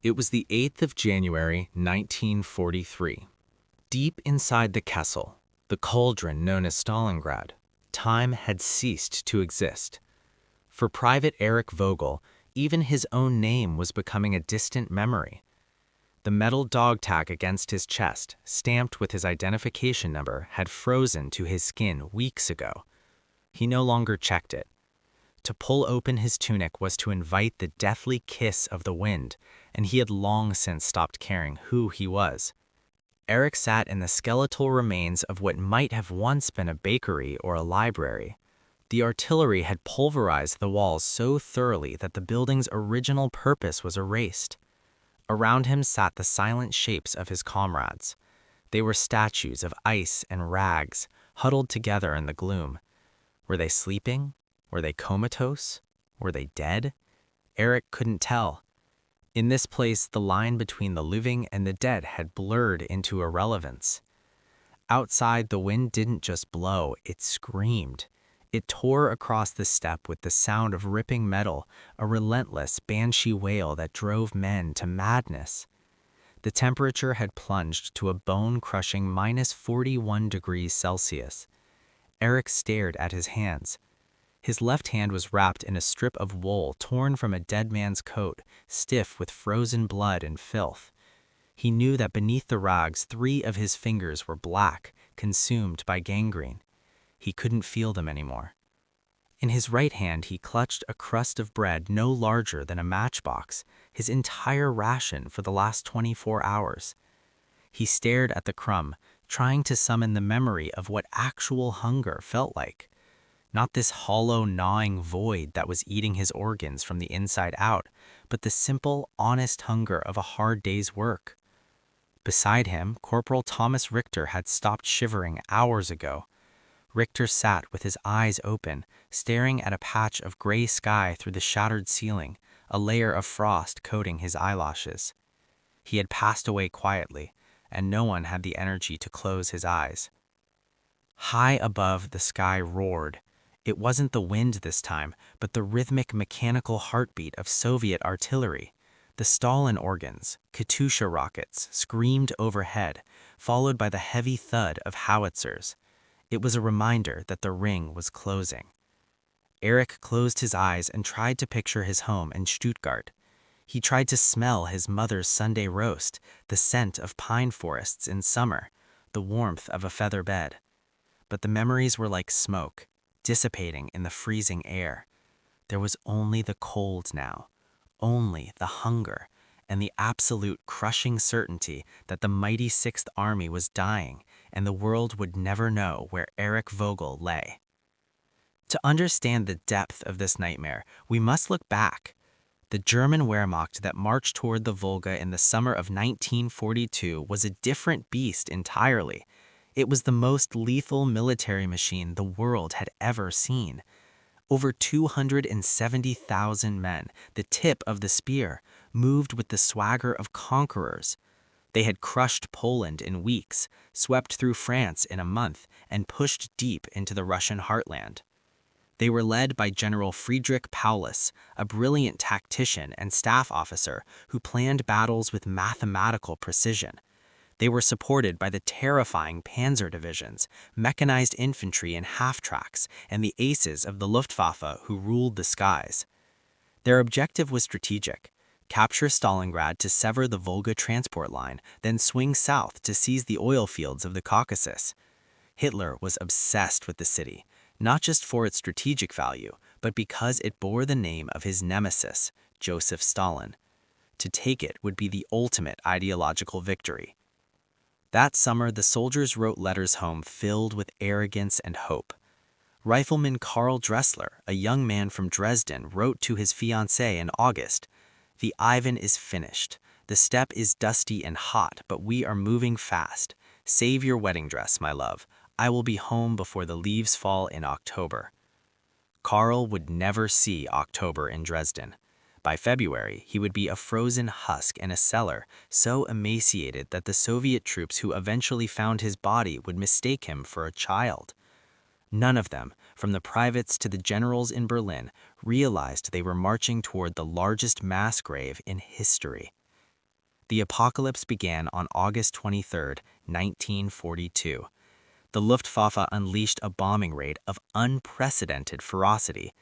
It was the 8th of January, 1943. Deep inside the Kessel, the cauldron known as Stalingrad, time had ceased to exist. For Private Erich Vogel, even his own name was becoming a distant memory. The metal dog tag against his chest, stamped with his identification number, had frozen to his skin weeks ago. He no longer checked it. To pull open his tunic was to invite the deathly kiss of the wind, and he had long since stopped caring who he was. Eric sat in the skeletal remains of what might have once been a bakery or a library. The artillery had pulverized the walls so thoroughly that the building's original purpose was erased. Around him sat the silent shapes of his comrades. They were statues of ice and rags, huddled together in the gloom. Were they sleeping? Were they comatose? Were they dead? Eric couldn't tell. In this place, the line between the living and the dead had blurred into irrelevance. Outside, the wind didn't just blow, it screamed. It tore across the steppe with the sound of ripping metal, a relentless banshee wail that drove men to madness. The temperature had plunged to a bone-crushing -41 degrees Celsius. Eric stared at his hands. His left hand was wrapped in a strip of wool torn from a dead man's coat, stiff with frozen blood and filth. He knew that beneath the rags 3 of his fingers were black, consumed by gangrene. He couldn't feel them anymore. In his right hand he clutched a crust of bread no larger than a matchbox, his entire ration for the last 24 hours. He stared at the crumb, trying to summon the memory of what actual hunger felt like. Not this hollow, gnawing void that was eating his organs from the inside out, but the simple, honest hunger of a hard day's work. Beside him, Corporal Thomas Richter had stopped shivering hours ago. Richter sat with his eyes open, staring at a patch of gray sky through the shattered ceiling, a layer of frost coating his eyelashes. He had passed away quietly, and no one had the energy to close his eyes. High above, the sky roared. It wasn't the wind this time, but the rhythmic mechanical heartbeat of Soviet artillery. The Stalin organs, Katyusha rockets, screamed overhead, followed by the heavy thud of howitzers. It was a reminder that the ring was closing. Eric closed his eyes and tried to picture his home in Stuttgart. He tried to smell his mother's Sunday roast, the scent of pine forests in summer, the warmth of a feather bed. But the memories were like smoke, dissipating in the freezing air. There was only the cold now, only the hunger, and the absolute crushing certainty that the mighty Sixth Army was dying and the world would never know where Erich Vogel lay. To understand the depth of this nightmare, we must look back. The German Wehrmacht that marched toward the Volga in the summer of 1942 was a different beast entirely. It was the most lethal military machine the world had ever seen. Over 270,000 men, the tip of the spear, moved with the swagger of conquerors. They had crushed Poland in weeks, swept through France in a month, and pushed deep into the Russian heartland. They were led by General Friedrich Paulus, a brilliant tactician and staff officer who planned battles with mathematical precision. They were supported by the terrifying panzer divisions, mechanized infantry in half-tracks, and the aces of the Luftwaffe who ruled the skies. Their objective was strategic: capture Stalingrad to sever the Volga transport line, then swing south to seize the oil fields of the Caucasus. Hitler was obsessed with the city, not just for its strategic value, but because it bore the name of his nemesis, Joseph Stalin. To take it would be the ultimate ideological victory. That summer, the soldiers wrote letters home filled with arrogance and hope. Rifleman Karl Dressler, a young man from Dresden, wrote to his fiancée in August, "The Ivan is finished. The steppe is dusty and hot, but we are moving fast. Save your wedding dress, my love. I will be home before the leaves fall in October." Karl would never see October in Dresden. By February, he would be a frozen husk in a cellar, so emaciated that the Soviet troops who eventually found his body would mistake him for a child. None of them, from the privates to the generals in Berlin, realized they were marching toward the largest mass grave in history. The apocalypse began on August 23, 1942. The Luftwaffe unleashed a bombing raid of unprecedented ferocity.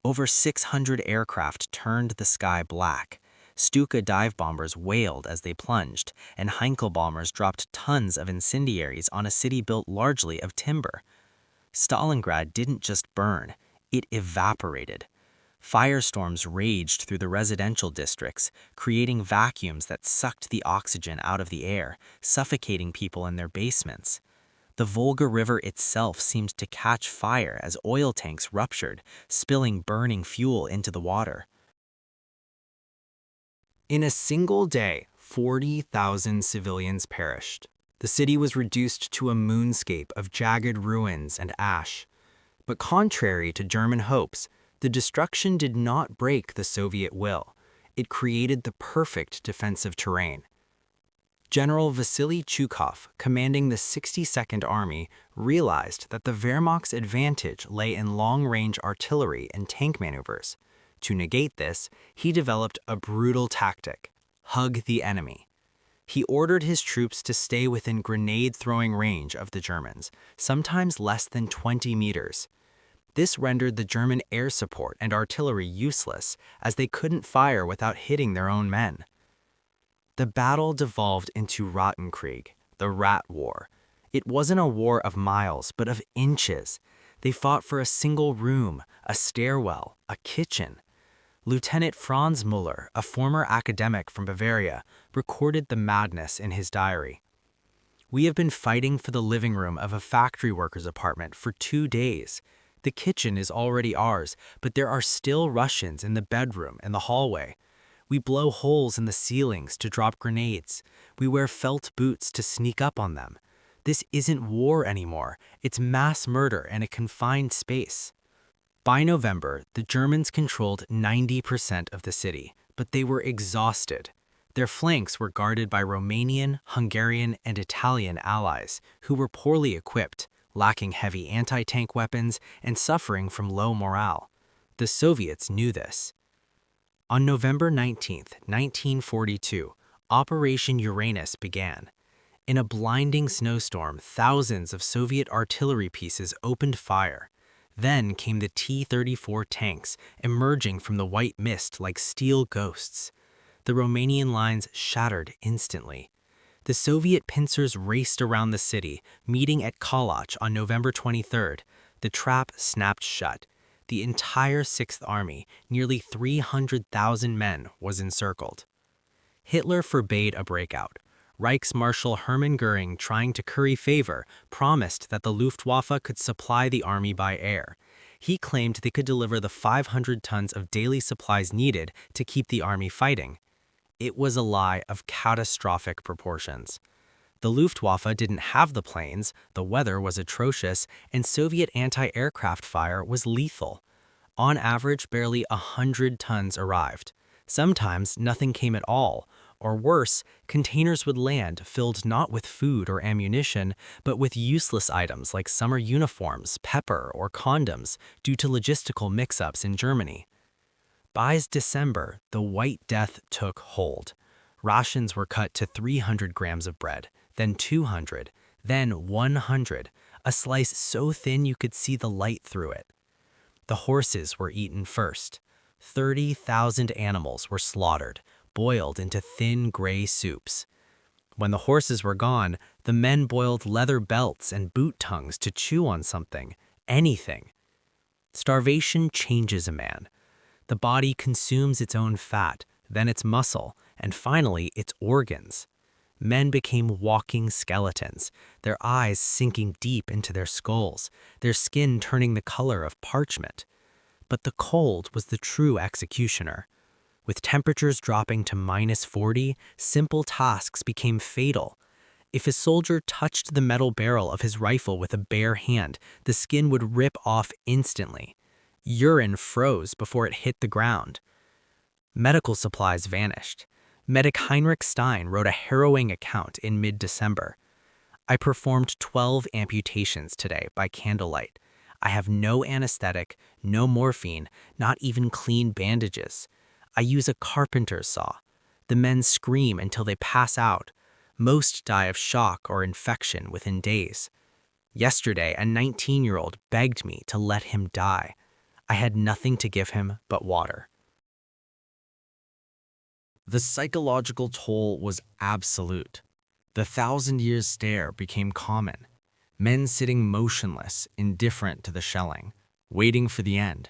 Over 600 aircraft turned the sky black. Stuka dive bombers wailed as they plunged, and Heinkel bombers dropped tons of incendiaries on a city built largely of timber. Stalingrad didn't just burn, it evaporated. Firestorms raged through the residential districts, creating vacuums that sucked the oxygen out of the air, suffocating people in their basements. The Volga River itself seemed to catch fire as oil tanks ruptured, spilling burning fuel into the water. In a single day, 40,000 civilians perished. The city was reduced to a moonscape of jagged ruins and ash. But contrary to German hopes, the destruction did not break the Soviet will. It created the perfect defensive terrain. General Vasily Chukov, commanding the 62nd Army, realized that the Wehrmacht's advantage lay in long-range artillery and tank maneuvers. To negate this, he developed a brutal tactic: hug the enemy. He ordered his troops to stay within grenade-throwing range of the Germans, sometimes less than 20 meters. This rendered the German air support and artillery useless, as they couldn't fire without hitting their own men. The battle devolved into Rattenkrieg, the Rat War. It wasn't a war of miles, but of inches. They fought for a single room, a stairwell, a kitchen. Lieutenant Franz Müller, a former academic from Bavaria, recorded the madness in his diary. "We have been fighting for the living room of a factory worker's apartment for 2 days. The kitchen is already ours, but there are still Russians in the bedroom and the hallway. We blow holes in the ceilings to drop grenades. We wear felt boots to sneak up on them. This isn't war anymore. It's mass murder in a confined space." By November, the Germans controlled 90% of the city, but they were exhausted. Their flanks were guarded by Romanian, Hungarian, and Italian allies, who were poorly equipped, lacking heavy anti-tank weapons, and suffering from low morale. The Soviets knew this. On November 19, 1942, Operation Uranus began. In a blinding snowstorm, thousands of Soviet artillery pieces opened fire. Then came the T-34 tanks, emerging from the white mist like steel ghosts. The Romanian lines shattered instantly. The Soviet pincers raced around the city, meeting at Kalach on November 23rd. The trap snapped shut. The entire 6th Army, nearly 300,000 men, was encircled. Hitler forbade a breakout. Reichsmarshal Hermann Göring, trying to curry favor, promised that the Luftwaffe could supply the army by air. He claimed they could deliver the 500 tons of daily supplies needed to keep the army fighting. It was a lie of catastrophic proportions. The Luftwaffe didn't have the planes, the weather was atrocious, and Soviet anti-aircraft fire was lethal. On average, barely 100 tons arrived. Sometimes nothing came at all, or worse, containers would land filled not with food or ammunition, but with useless items like summer uniforms, pepper, or condoms, due to logistical mix-ups in Germany. By December, the White Death took hold. Rations were cut to 300 grams of bread, then 200, then 100, a slice so thin you could see the light through it. The horses were eaten first. 30,000 animals were slaughtered, boiled into thin gray soups. When the horses were gone, the men boiled leather belts and boot tongues to chew on something, anything. Starvation changes a man. The body consumes its own fat, then its muscle, and finally its organs. Men became walking skeletons, their eyes sinking deep into their skulls, their skin turning the color of parchment. But the cold was the true executioner. With temperatures dropping to -40, simple tasks became fatal. If a soldier touched the metal barrel of his rifle with a bare hand, the skin would rip off instantly. Urine froze before it hit the ground. Medical supplies vanished. Medic Heinrich Stein wrote a harrowing account in mid-December. "I performed 12 amputations today by candlelight. I have no anesthetic, no morphine, not even clean bandages. I use a carpenter's saw. The men scream until they pass out. Most die of shock or infection within days. Yesterday, a 19-year-old begged me to let him die. I had nothing to give him but water. The psychological toll was absolute. The 1,000-year stare became common. Men sitting motionless, indifferent to the shelling, waiting for the end.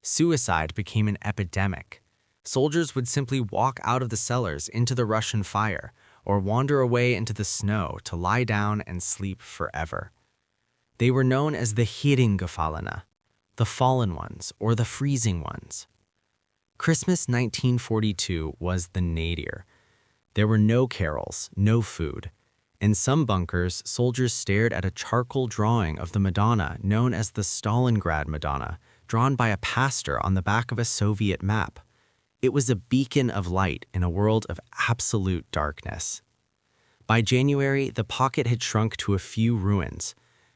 Suicide became an epidemic. Soldiers would simply walk out of the cellars into the Russian fire or wander away into the snow to lie down and sleep forever. They were known as the Hiringefallene, the fallen ones or the freezing ones. Christmas 1942 was the nadir. There were no carols, no food. In some bunkers, soldiers stared at a charcoal drawing of the Madonna known as the Stalingrad Madonna, drawn by a pastor on the back of a Soviet map. It was a beacon of light in a world of absolute darkness. By January, the pocket had shrunk to a few ruins.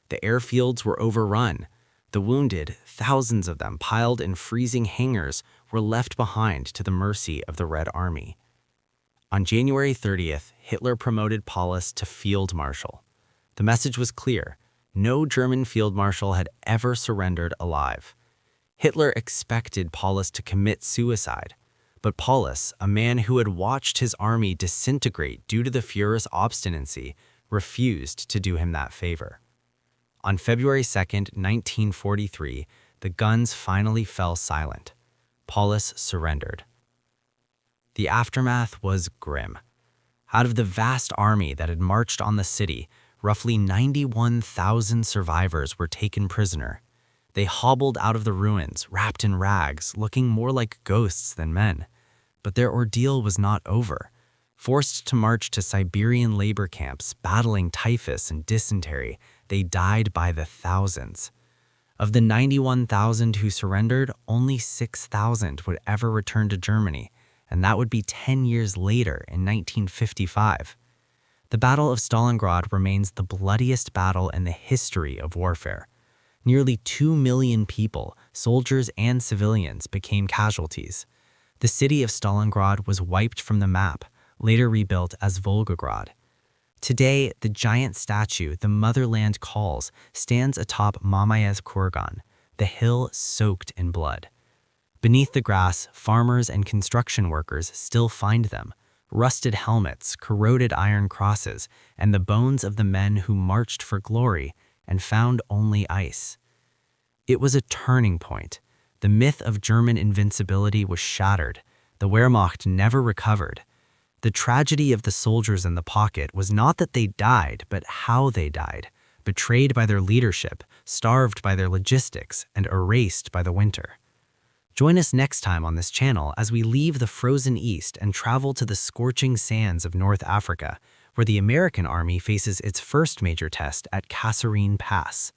The airfields were overrun. The wounded, thousands of them piled in freezing hangars, were left behind to the mercy of the Red Army. On January 30th, Hitler promoted Paulus to Field Marshal. The message was clear. No German field marshal had ever surrendered alive. Hitler expected Paulus to commit suicide, but Paulus, a man who had watched his army disintegrate due to the Führer's obstinacy, refused to do him that favor. On February 2nd, 1943, the guns finally fell silent. Paulus surrendered. The aftermath was grim. Out of the vast army that had marched on the city, roughly 91,000 survivors were taken prisoner. They hobbled out of the ruins, wrapped in rags, looking more like ghosts than men. But their ordeal was not over. Forced to march to Siberian labor camps, battling typhus and dysentery, they died by the thousands. Of the 91,000 who surrendered, only 6,000 would ever return to Germany, and that would be 10 years later in 1955. The Battle of Stalingrad remains the bloodiest battle in the history of warfare. Nearly 2 million people, soldiers and civilians, became casualties. The city of Stalingrad was wiped from the map, later rebuilt as Volgograd. Today, the giant statue, the Motherland Calls, stands atop Mamayev Kurgan, the hill soaked in blood. Beneath the grass, farmers and construction workers still find them, rusted helmets, corroded iron crosses, and the bones of the men who marched for glory and found only ice. It was a turning point. The myth of German invincibility was shattered. The Wehrmacht never recovered. The tragedy of the soldiers in the pocket was not that they died, but how they died, betrayed by their leadership, starved by their logistics, and erased by the winter. Join us next time on this channel as we leave the frozen East and travel to the scorching sands of North Africa, where the American army faces its first major test at Kasserine Pass.